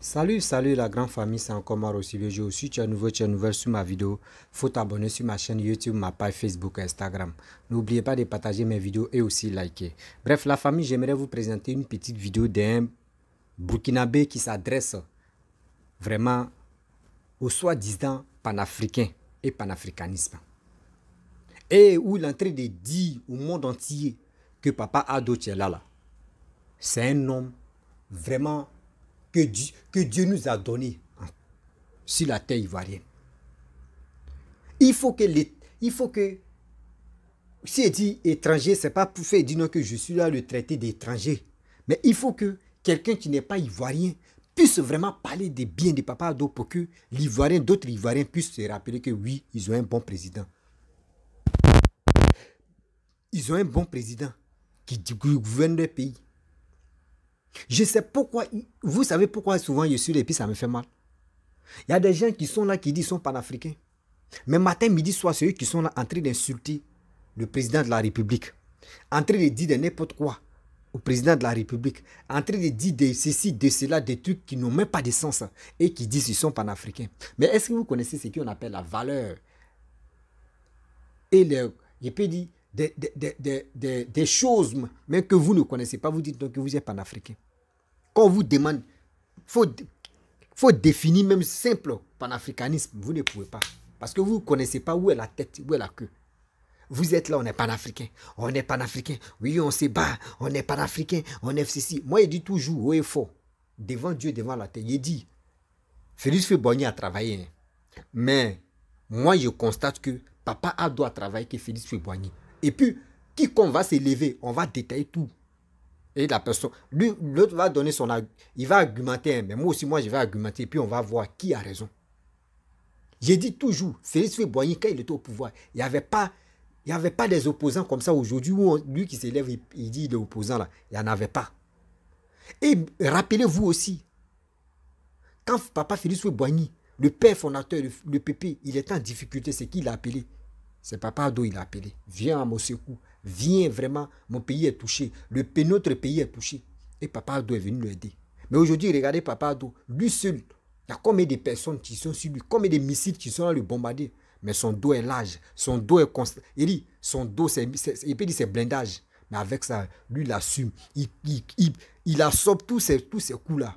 Salut la grande famille, c'est encore Maro Silvio. Si tu es nouveau, tu es nouvelle sur ma vidéo, faut t'abonner sur ma chaîne YouTube, ma page Facebook et Instagram. N'oubliez pas de partager mes vidéos et aussi liker. Bref, la famille, j'aimerais vous présenter une petite vidéo d'un Burkinabé qui s'adresse vraiment au soi-disant panafricain et panafricanisme. Et où il est en train de dire au monde entier que Papa Ado Tchelala, c'est un homme vraiment que Dieu nous a donné sur la terre ivoirienne. Il faut que, si il dit étranger, ce n'est pas pour faire dire non que je suis là le traité d'étranger. Mais il faut que quelqu'un qui n'est pas ivoirien puisse vraiment parler des biens de Papa Ado pour que l'Ivoirien, d'autres Ivoiriens puissent se rappeler que oui, ils ont un bon président. Ils ont un bon président qui gouverne le pays. Je sais pourquoi, vous savez pourquoi souvent je suis là et puis ça me fait mal. Il y a des gens qui sont là qui disent qu'ils sont panafricains. Mais matin, midi, soir, c'est eux qui sont là en train d'insulter le président de la République. En train de dire de n'importe quoi au président de la République. En train de dire de ceci, de cela, des trucs qui n'ont même pas de sens et qui disent qu'ils sont panafricains. Mais est-ce que vous connaissez ce qu'on appelle la valeur? Et je peux dire des choses même que vous ne connaissez pas, vous dites donc que vous êtes panafricain. Quand on vous demande, il faut définir même simple panafricanisme, vous ne pouvez pas. Parce que vous ne connaissez pas où est la tête, où est la queue. Vous êtes là, on est panafricain, oui, on se bat, on est panafricain, on est ceci. Moi, je dis toujours, haut et fort, devant Dieu, devant la terre, je dis, Félix Houphouët-Boigny a travaillé, hein. Mais moi, je constate que Papa Ado a travaillé que Félix Houphouët-Boigny. Et puis, quiconque va s'élever, on va détailler tout. Et la personne, l'autre va donner son argument, il va argumenter, mais moi aussi, je vais argumenter, et puis on va voir qui a raison. J'ai dit toujours, Félix Houphouët-Boigny, quand il était au pouvoir, il n'y avait pas des opposants comme ça aujourd'hui, où lui qui s'élève, il dit il est opposant là, il n'y en avait pas. Et rappelez-vous aussi, quand Papa Félix Houphouët-Boigny, le père fondateur, le PP, il était en difficulté, c'est qui l'a appelé? C'est Papa Ado, il a appelé. Viens à mon secours. Viens vraiment. Mon pays est touché. Notre pays est touché. Et Papa Ado est venu l'aider. Mais aujourd'hui, regardez Papa Ado. Lui seul. Il y a combien de personnes qui sont sur lui? Combien de missiles qui sont là le bombarder? Mais son dos est large. Son dos est constant. Il dit, son dos, il peut dire c'est blindage. Mais avec ça, lui, il assume. Il absorbe tous ces coups-là.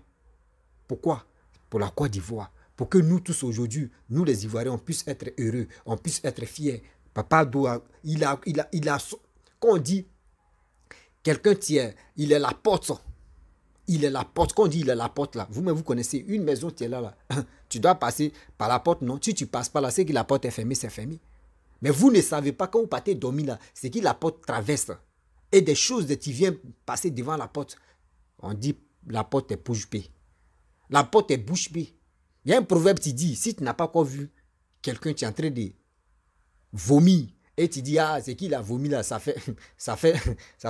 Pourquoi? Pour la Côte d'Ivoire. Pour que nous tous aujourd'hui, nous les Ivoiriens, on puisse être heureux. On puisse être fiers. Papa Ado, quand on dit quelqu'un tient, il est la porte. Il est la porte. Quand on dit il est la porte là, vous-même vous connaissez une maison qui est là. Tu dois passer par la porte, non? Si tu ne passes pas là, c'est que la porte est fermée, c'est fermé. Mais vous ne savez pas quand vous partez dormir là, c'est que la porte traverse. Et des choses qui viennent passer devant la porte. On dit la porte est bouche bée. La porte est bouche bée. Il y a un proverbe qui dit, si tu n'as pas encore vu quelqu'un qui est en train de vomir, et tu dis, ah, c'est qui l'a vomi là, ça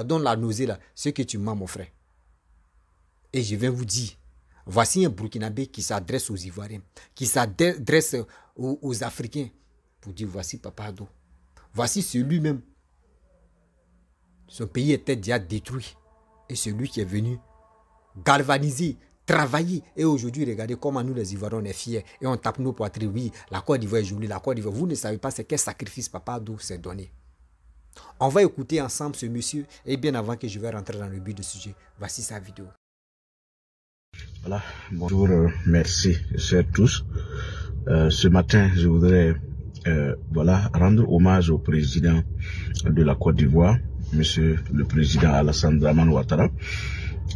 donne la nausée là, ce que tu mens, mon frère. Et je vais vous dire, voici un Burkinabé qui s'adresse aux Ivoiriens, qui s'adresse aux Africains, pour dire, voici Papa Ado. Voici celui-même. Son pays était déjà détruit. Et celui qui est venu galvaniser, travailler. Et aujourd'hui, regardez comment nous les Ivoiriens, on est fiers. Et on tape nos poitrines. Oui, la Côte d'Ivoire est jolie, la Côte d'Ivoire. Vous ne savez pas c'est quel sacrifice Papa Ado s'est donné. On va écouter ensemble ce monsieur. Et bien avant que je vais rentrer dans le but du sujet, voici sa vidéo. Voilà, bonjour, merci à tous. Ce matin, je voudrais rendre hommage au président de la Côte d'Ivoire, monsieur le président Alassane Dramane Ouattara.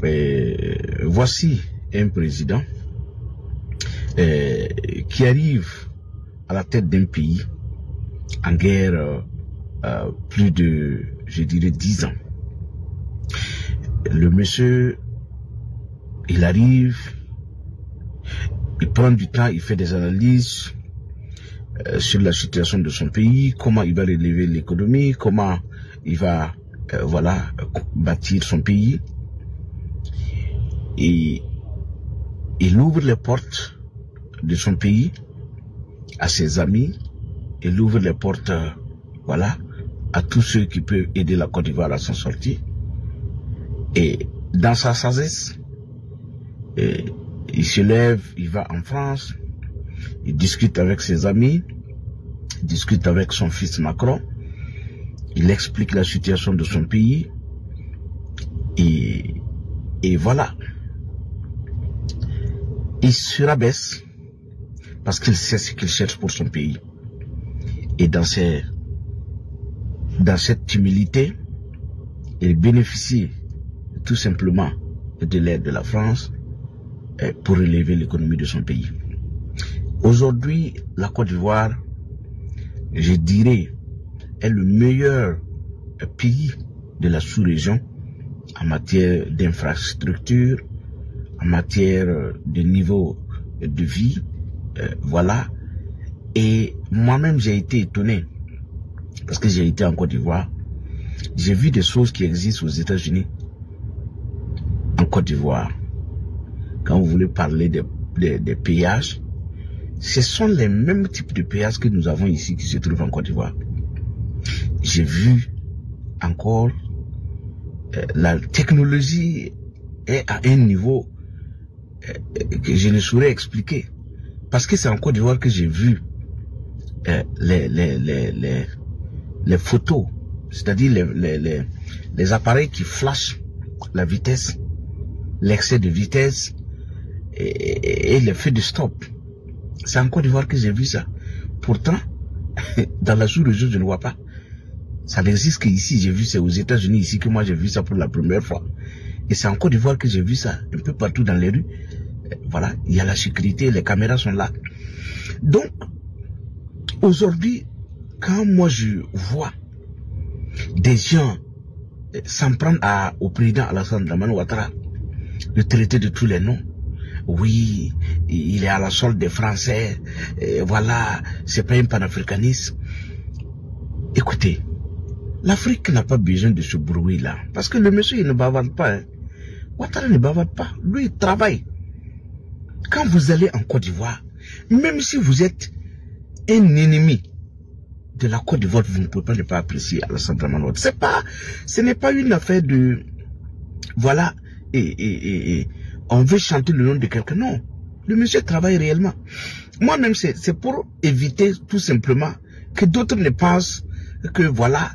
Et voici un président qui arrive à la tête d'un pays en guerre plus de, je dirais, 10 ans. Le monsieur, il arrive, il prend du temps, il fait des analyses sur la situation de son pays, comment il va relever l'économie, comment il va bâtir son pays. Et il ouvre les portes de son pays à ses amis, il ouvre les portes à tous ceux qui peuvent aider la Côte d'Ivoire à s'en sortir. Et dans sa sagesse, il se lève, il va en France, il discute avec ses amis, il discute avec son fils Macron, il explique la situation de son pays, et voilà. Il se rabaisse parce qu'il sait ce qu'il cherche pour son pays. Et dans cette humilité, il bénéficie tout simplement de l'aide de la France pour relever l'économie de son pays. Aujourd'hui, la Côte d'Ivoire, je dirais, est le meilleur pays de la sous-région en matière d'infrastructure, en matière de niveau de vie, voilà. Et moi-même, j'ai été étonné, parce que j'ai été en Côte d'Ivoire, j'ai vu des choses qui existent aux États-Unis, en Côte d'Ivoire. Quand vous voulez parler des péages, ce sont les mêmes types de péages que nous avons ici qui se trouvent en Côte d'Ivoire. J'ai vu encore la technologie est à un niveau que je ne saurais expliquer. Parce que c'est en Côte d'Ivoire que j'ai vu les photos, c'est-à-dire les appareils qui flashent la vitesse, l'excès de vitesse et le fait de stop. C'est en Côte d'Ivoire que j'ai vu ça. Pourtant, dans la sous-région, je ne vois pas. Ça n'existe qu'ici, j'ai vu, c'est aux États-Unis ici que moi j'ai vu ça pour la première fois. Et c'est en Côte d'Ivoire que j'ai vu ça, un peu partout dans les rues. Voilà, il y a la sécurité, les caméras sont là. Donc, aujourd'hui, quand moi je vois des gens s'en prendre au président Alassane Dramane Ouattara, le traiter de tous les noms, oui, il est à la solde des Français, voilà, c'est pas un panafricaniste. Écoutez, l'Afrique n'a pas besoin de ce bruit-là. Parce que le monsieur, il ne bavarde pas. Hein. Ouattara ne bavarde pas. Lui, il travaille. Quand vous allez en Côte d'Ivoire, même si vous êtes un ennemi de la Côte d'Ivoire, vous ne pouvez pas apprécier Alassane Dramane Ouattara. Ce n'est pas une affaire de... Voilà, on veut chanter le nom de quelqu'un. Non, le monsieur travaille réellement. Moi-même, c'est pour éviter tout simplement que d'autres ne pensent que voilà,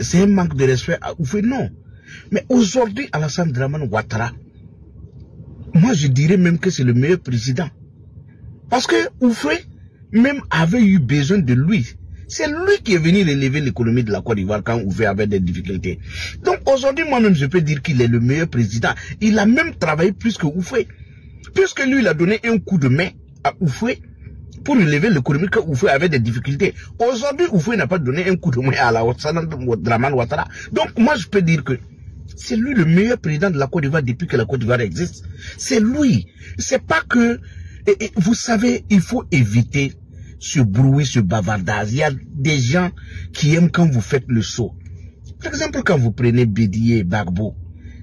c'est un manque de respect à Oufoué. Non. Mais aujourd'hui, Alassane Dramane Ouattara, moi je dirais même que c'est le meilleur président. Parce que Oufoué même avait eu besoin de lui. C'est lui qui est venu relever l'économie de la Côte d'Ivoire quand Oufoué avait des difficultés. Donc aujourd'hui, moi-même je peux dire qu'il est le meilleur président. Il a même travaillé plus que Oufoué. Puisque lui, il a donné un coup de main à Oufoué pour relever l'économie quand Oufoué avait des difficultés. Aujourd'hui, Oufoué n'a pas donné un coup de main à Alassane Dramane Ouattara. Donc moi je peux dire que c'est lui le meilleur président de la Côte d'Ivoire depuis que la Côte d'Ivoire existe. C'est lui. C'est pas que... vous savez, il faut éviter ce bruit, ce bavardage. Il y a des gens qui aiment quand vous faites le saut. Par exemple, quand vous prenez Bédié et Gbagbo,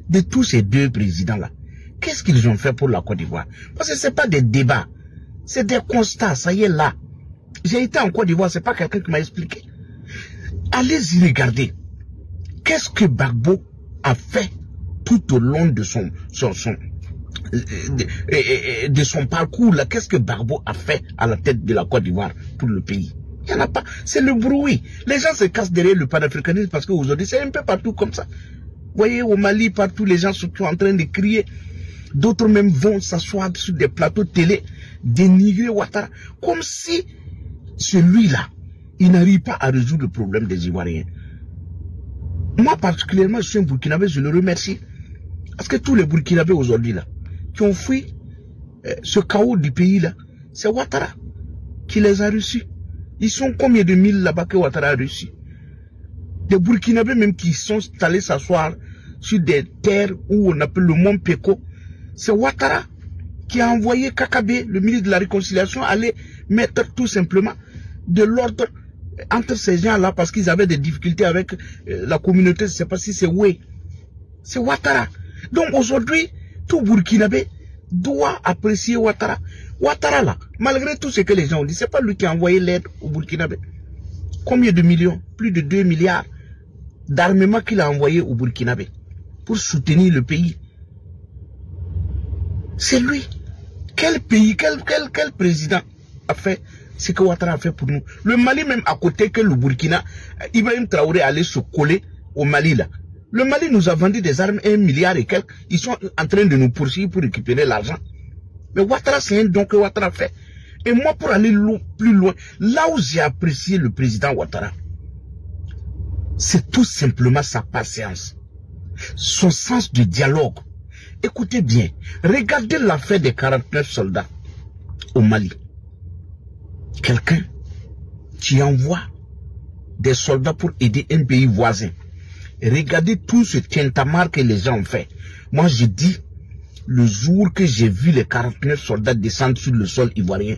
de tous ces deux présidents-là, qu'est-ce qu'ils ont fait pour la Côte d'Ivoire? Parce que c'est pas des débats. C'est des constats, ça y est là. J'ai été en Côte d'Ivoire, c'est pas quelqu'un qui m'a expliqué. Allez-y regarder. Qu'est-ce que Gbagbo a fait tout au long de son parcours là? Qu'est-ce que Gbagbo a fait à la tête de la Côte d'Ivoire pour le pays? Il n'y en a pas. C'est le bruit. Les gens se cassent derrière le panafricanisme parce qu'aujourd'hui c'est un peu partout comme ça. Vous voyez, au Mali, partout les gens sont en train de crier. D'autres même vont s'asseoir sur des plateaux télé, dénigrer Ouattara, comme si celui-là, il n'arrive pas à résoudre le problème des Ivoiriens. Moi particulièrement, je suis un Burkinabé, je le remercie. Parce que tous les Burkinabés aujourd'hui là, qui ont fui ce chaos du pays là, c'est Ouattara qui les a reçus. Ils sont combien de mille là-bas que Ouattara a reçus? Des Burkinabés même qui sont allés s'asseoir sur des terres où on appelle le Mont Peko. C'est Ouattara qui a envoyé Kakabe, le ministre de la Réconciliation, aller mettre tout simplement de l'ordre entre ces gens-là parce qu'ils avaient des difficultés avec la communauté, je ne sais pas si c'est Oué. C'est Ouattara. Donc aujourd'hui, tout Burkinabé doit apprécier Ouattara. Ouattara là, malgré tout ce que les gens ont dit, c'est pas lui qui a envoyé l'aide au Burkinabé. Combien de millions? Plus de 2 milliards d'armements qu'il a envoyé au Burkinabé pour soutenir le pays. C'est lui. Quel pays, quel président a fait ce que Ouattara a fait pour nous? Le Mali même à côté que le Burkina, Ibrahim Traoré allait se coller au Mali là. Le Mali nous a vendu des armes 1 milliard et quelques. Ils sont en train de nous poursuivre pour récupérer l'argent. Mais Ouattara, c'est un don que Ouattara fait. Et moi, pour aller plus loin, là où j'ai apprécié le président Ouattara, c'est tout simplement sa patience, son sens du dialogue. Écoutez bien, regardez l'affaire des 49 soldats au Mali. Quelqu'un qui envoie des soldats pour aider un pays voisin. Et regardez tout ce tintamarre que les gens ont fait. Moi, je dis, le jour que j'ai vu les 49 soldats descendre sur le sol ivoirien,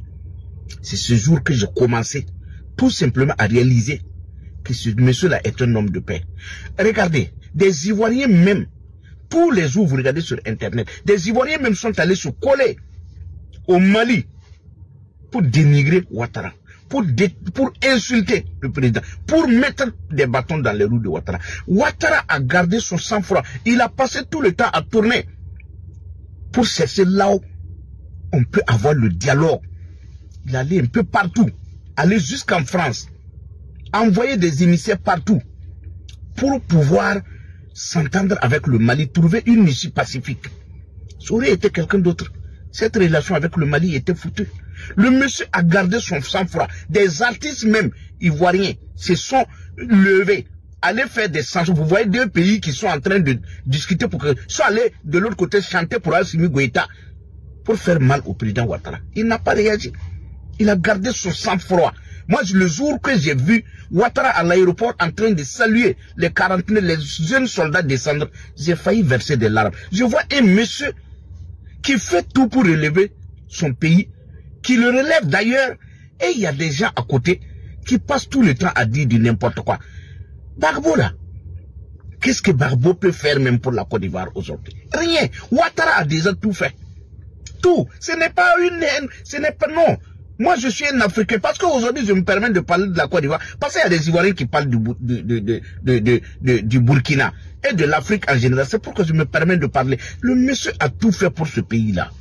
c'est ce jour que j'ai commencé tout simplement à réaliser que ce monsieur-là est un homme de paix. Regardez, des Ivoiriens même, tous les jours vous regardez sur Internet, des Ivoiriens même sont allés se coller au Mali pour dénigrer Ouattara, pour insulter le président, pour mettre des bâtons dans les roues de Ouattara. Ouattara a gardé son sang-froid. Il a passé tout le temps à tourner pour chercher là où on peut avoir le dialogue. Il allait un peu partout, aller jusqu'en France, envoyer des émissaires partout pour pouvoir s'entendre avec le Mali, trouver une issue pacifique. Ça aurait été quelqu'un d'autre. Cette relation avec le Mali était foutue. Le monsieur a gardé son sang-froid. Des artistes même ivoiriens se sont levés, aller faire des chansons. Vous voyez deux pays qui sont en train de discuter pour que soit allés de l'autre côté chanter pour Assimi Goïta pour faire mal au président Ouattara. Il n'a pas réagi. Il a gardé son sang-froid. Moi, le jour que j'ai vu Ouattara à l'aéroport en train de saluer les 49, les jeunes soldats descendre, j'ai failli verser des larmes. Je vois un monsieur qui fait tout pour relever son pays, qui le relève d'ailleurs, et il y a des gens à côté qui passent tout le temps à dire du n'importe quoi. Gbagbo là, qu'est-ce que Gbagbo peut faire même pour la Côte d'Ivoire aujourd'hui? Rien. Ouattara a déjà tout fait. Tout. Ce n'est pas une haine, ce n'est pas non. Moi, je suis un Africain parce qu'aujourd'hui, je me permets de parler de la Côte d'Ivoire. Parce qu'il y a des Ivoiriens qui parlent du Burkina et de l'Afrique en général. C'est pourquoi je me permets de parler. Le monsieur a tout fait pour ce pays-là.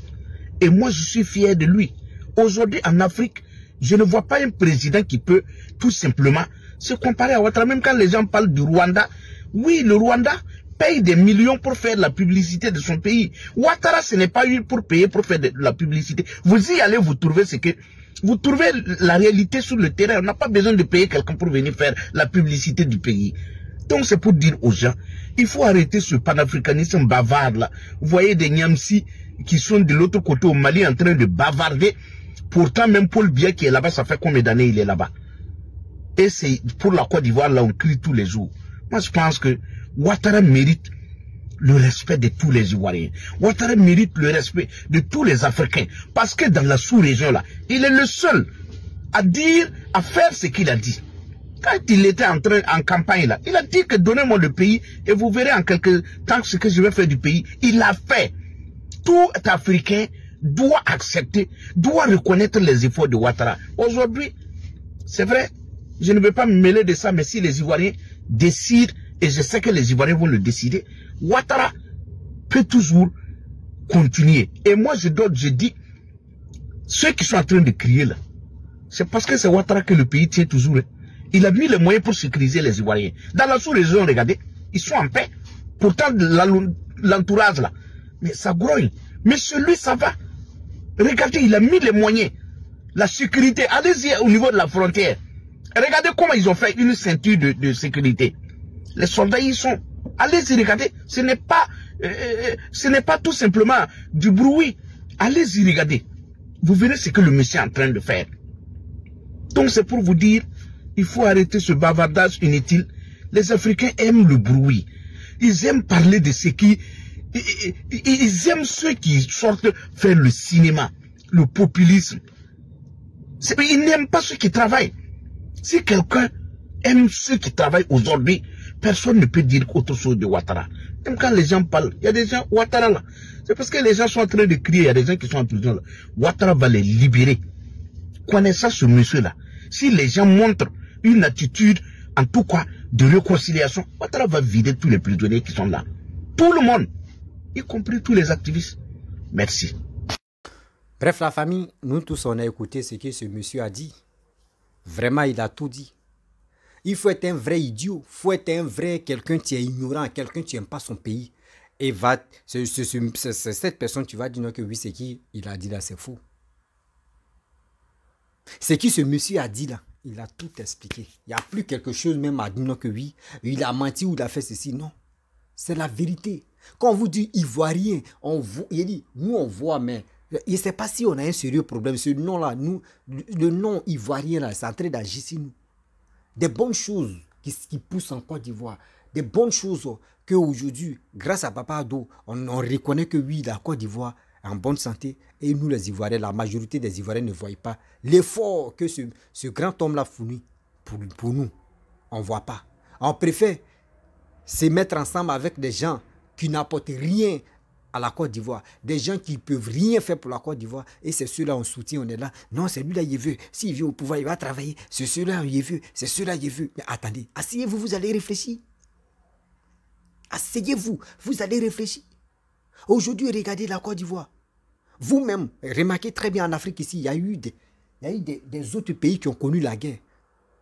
Et moi, je suis fier de lui. Aujourd'hui, en Afrique, je ne vois pas un président qui peut tout simplement se comparer à Ouattara. Même quand les gens parlent du Rwanda, oui, le Rwanda paye des millions pour faire la publicité de son pays. Ouattara, ce n'est pas eu pour payer pour faire de la publicité. Vous y allez, vous trouvez ce que... Vous trouvez la réalité sur le terrain. On n'a pas besoin de payer quelqu'un pour venir faire la publicité du pays. Donc c'est pour dire aux gens, il faut arrêter ce panafricanisme bavard là. Vous voyez des Niamsi qui sont de l'autre côté au Mali en train de bavarder. Pourtant même Paul Biya qui est là-bas, ça fait combien d'années il est là-bas? Et c'est pour la Côte d'Ivoire là, on crie tous les jours. Moi je pense que Ouattara mérite le respect de tous les Ivoiriens. Ouattara mérite le respect de tous les Africains. Parce que dans la sous-région là, il est le seul à dire, à faire ce qu'il a dit. Quand il était en campagne là, il a dit que donnez-moi le pays et vous verrez en quelque temps ce que je vais faire du pays. Il l'a fait. Tout Africain doit accepter, doit reconnaître les efforts de Ouattara. Aujourd'hui, c'est vrai, je ne veux pas me mêler de ça, mais si les Ivoiriens décident, et je sais que les Ivoiriens vont le décider, Ouattara peut toujours continuer. Et moi, je dis, ceux qui sont en train de crier là, c'est parce que c'est Ouattara que le pays tient toujours. Il a mis les moyens pour sécuriser les Ivoiriens. Dans la sous-région, regardez, ils sont en paix. Pourtant, l'entourage là, mais ça grogne. Mais celui, ça va. Regardez, il a mis les moyens. La sécurité, allez-y au niveau de la frontière. Regardez comment ils ont fait une ceinture de sécurité. Les soldats, ils sont... Allez-y, regardez. Ce n'est pas tout simplement du bruit. Allez-y, regardez. Vous verrez ce que le monsieur est en train de faire. Donc, c'est pour vous dire, il faut arrêter ce bavardage inutile. Les Africains aiment le bruit. Ils aiment parler de ce qui... Ils aiment ceux qui sortent faire le cinéma, le populisme. Ils n'aiment pas ceux qui travaillent. Si quelqu'un aime ceux qui travaillent aujourd'hui, personne ne peut dire autre chose de Ouattara. Même quand les gens parlent, il y a des gens, Ouattara là. C'est parce que les gens sont en train de crier, il y a des gens qui sont en prison là. Ouattara va les libérer. Connaissant ce monsieur-là, si les gens montrent une attitude, en tout cas, de réconciliation, Ouattara va vider tous les prisonniers qui sont là. Tout le monde, y compris tous les activistes. Merci. Bref, la famille, nous tous, on a écouté ce que ce monsieur a dit. Vraiment, il a tout dit. Il faut être un vrai idiot. Il faut être un vrai quelqu'un qui est ignorant, quelqu'un qui n'aime pas son pays. Et c'est cette personne, tu vas dire non, que oui, c'est qui il a dit là, c'est faux. C'est qui ce monsieur a dit là. Il a tout expliqué. Il n'y a plus quelque chose même à dire non, que oui, il a menti ou il a fait ceci. Non. C'est la vérité. Quand on vous dit ivoirien, il dit, nous on voit, mais je ne sais pas si on a un sérieux problème. Ce nom-là, le nom ivoirien, là, c'est en train d'agir sur nous. Des bonnes choses qui poussent en Côte d'Ivoire. Des bonnes choses qu'aujourd'hui, grâce à Papa Ado, on reconnaît que oui, la Côte d'Ivoire est en bonne santé. Et nous, les Ivoiriens, la majorité des Ivoiriens ne voient pas l'effort que ce grand homme-là fournit pour nous. On ne voit pas. On préfère se mettre ensemble avec des gens qui n'apportent rien à la Côte d'Ivoire, des gens qui ne peuvent rien faire pour la Côte d'Ivoire, et c'est ceux-là on soutient, on est là. Non, c'est lui-là, il est vieux. S'il vient au pouvoir, il va travailler. C'est ceux-là, il est vieux. C'est ceux-là, il est vieux. Mais attendez, asseyez-vous, vous allez réfléchir. Asseyez-vous, vous allez réfléchir. Aujourd'hui, regardez la Côte d'Ivoire. Vous-même, remarquez très bien en Afrique ici, il y a eu des autres pays qui ont connu la guerre.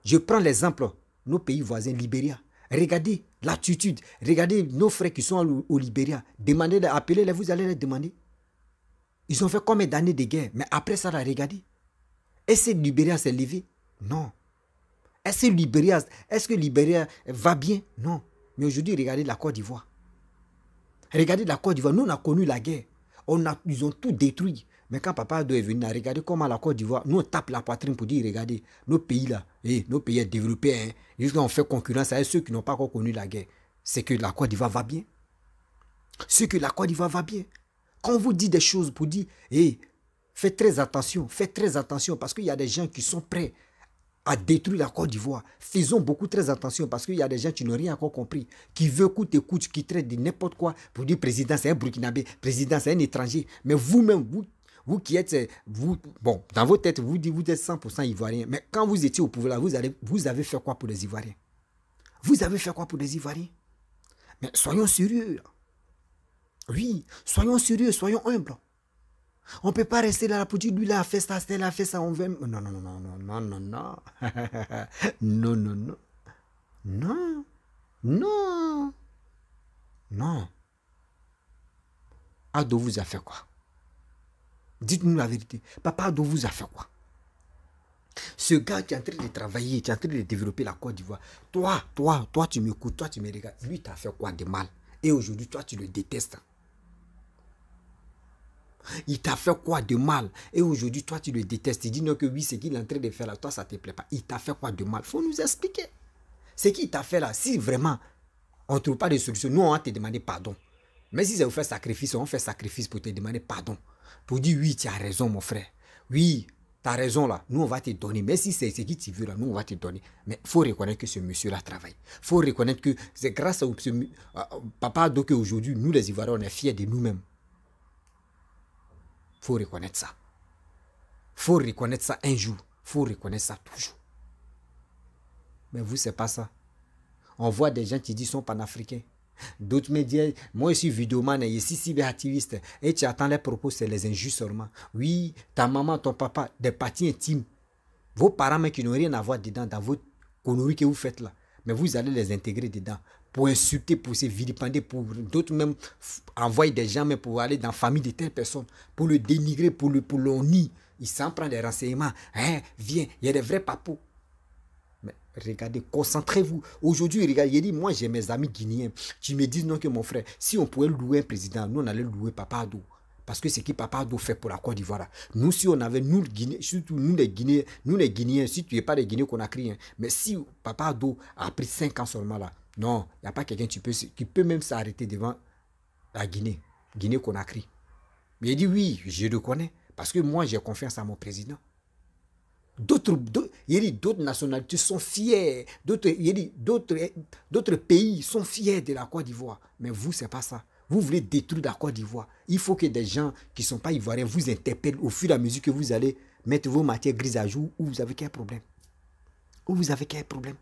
Je prends l'exemple, nos pays voisins, Libéria. Regardez l'attitude. Regardez nos frères qui sont au Libéria. Demandez, appelez-les, vous allez les demander. Ils ont fait combien d'années de guerre? Mais après ça, là, regardez. Est-ce que Libéria s'est levé? Non. Est-ce que Libéria va bien? Non. Mais aujourd'hui, regardez la Côte d'Ivoire. Regardez la Côte d'Ivoire. Nous, on a connu la guerre. Ils ont tout détruit. Mais quand Papa Ado est venu, regardez comment la Côte d'Ivoire, nous on tape la poitrine pour dire, regardez, nos pays là, nos pays développés, hein, jusqu'à on fait concurrence avec ceux qui n'ont pas encore connu la guerre. C'est que la Côte d'Ivoire va bien. C'est que la Côte d'Ivoire va bien. Quand on vous dit des choses pour dire, faites très attention, parce qu'il y a des gens qui sont prêts à détruire la Côte d'Ivoire. Faisons beaucoup très attention parce qu'il y a des gens qui n'ont rien encore compris, qui veulent coûte, qui traitent de n'importe quoi pour dire président c'est un Burkinabé, président c'est un étranger. Mais vous-même, vous qui êtes, bon, dans vos têtes, vous dites vous êtes 100% Ivoirien. Mais quand vous étiez au pouvoir, vous avez fait quoi pour les Ivoiriens? Vous avez fait quoi pour les Ivoiriens? Mais soyons sérieux. Oui, soyons sérieux, soyons humbles. On ne peut pas rester là pour dire, lui là a fait ça, Stella a fait ça, on veut... Non, non, non, non, non, non, non, non. Non, non, non. Non. Non. Non. Ado vous a fait quoi? Dites-nous la vérité. Papa Ado vous a fait quoi? Ce gars qui est en train de travailler, qui est en train de développer la Côte d'Ivoire, toi, tu m'écoutes, toi, tu me regardes. Lui, t'as fait quoi de mal? Et aujourd'hui, toi, tu le détestes. Il t'a fait quoi de mal? Et aujourd'hui, toi, tu le détestes. Il dit non que oui, c'est qu'il est en train de faire là. Toi, ça ne te plaît pas. Il t'a fait quoi de mal? Il faut nous expliquer. C'est qui t'a fait là? Si vraiment, on ne trouve pas de solution, nous, on va te demander pardon. Mais si ça vous fait sacrifice, on fait sacrifice pour te demander pardon. Pour dire oui, tu as raison, mon frère. Oui, tu as raison là. Nous, on va te donner. Mais si c'est ce qui tu veux là, nous, on va te donner. Mais il faut reconnaître que ce monsieur-là travaille. Il faut reconnaître que c'est grâce à Papa Ado qu'aujourd'hui, nous, les Ivoiriens, on est fiers de nous-mêmes. Il faut reconnaître ça. Il faut reconnaître ça un jour. Il faut reconnaître ça toujours. Mais vous, c'est pas ça. On voit des gens qui disent qu'ils sont panafricains. D'autres médias, moi je suis vidéoman et ici cyberactiviste. Et tu attends les propos, c'est les injustes seulement. Oui, ta maman, ton papa, des parties intimes. Vos parents mais qui n'ont rien à voir dedans, dans votre connerie que vous faites là. Mais vous allez les intégrer dedans. Pour insulter, pour se vilipender, pour d'autres même envoyer des gens mais pour aller dans la famille de telle personne, pour le dénigrer, pour le nier. Il s'en prend des renseignements. Hein, viens, il y a des vrais papous. Mais regardez, concentrez-vous. Aujourd'hui, regardez, il dit, moi j'ai mes amis guinéens. Tu me dis non que mon frère, si on pouvait louer un président, nous on allait louer Papa Ado. Parce que c'est qui Papa Ado fait pour la Côte d'Ivoire. Nous, si on avait, nous, Guinée, surtout nous les Guinéens, si tu n'es pas les Guinéens qu'on a crié, hein, mais si Papa Ado a pris 5 ans seulement là, non, il n'y a pas quelqu'un qui peut même s'arrêter devant la Guinée qu'on a crié. Mais il dit oui, je le connais, parce que moi j'ai confiance à mon président. D'autres nationalités sont fiers, d'autres pays sont fiers de la Côte d'Ivoire. Mais vous, c'est pas ça. Vous voulez détruire la Côte d'Ivoire. Il faut que des gens qui ne sont pas ivoiriens vous interpellent au fur et à mesure que vous allez mettre vos matières grises à jour ou vous avez quel problème. Ou vous avez quel problème.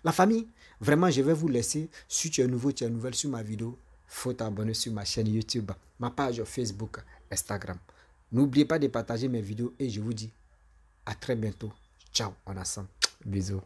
La famille, vraiment, je vais vous laisser. Si tu es nouveau, tu es nouvelle sur ma vidéo, il faut t'abonner sur ma chaîne YouTube, ma page Facebook, Instagram. N'oubliez pas de partager mes vidéos et je vous dis à très bientôt. Ciao, on ensemble. Bisous.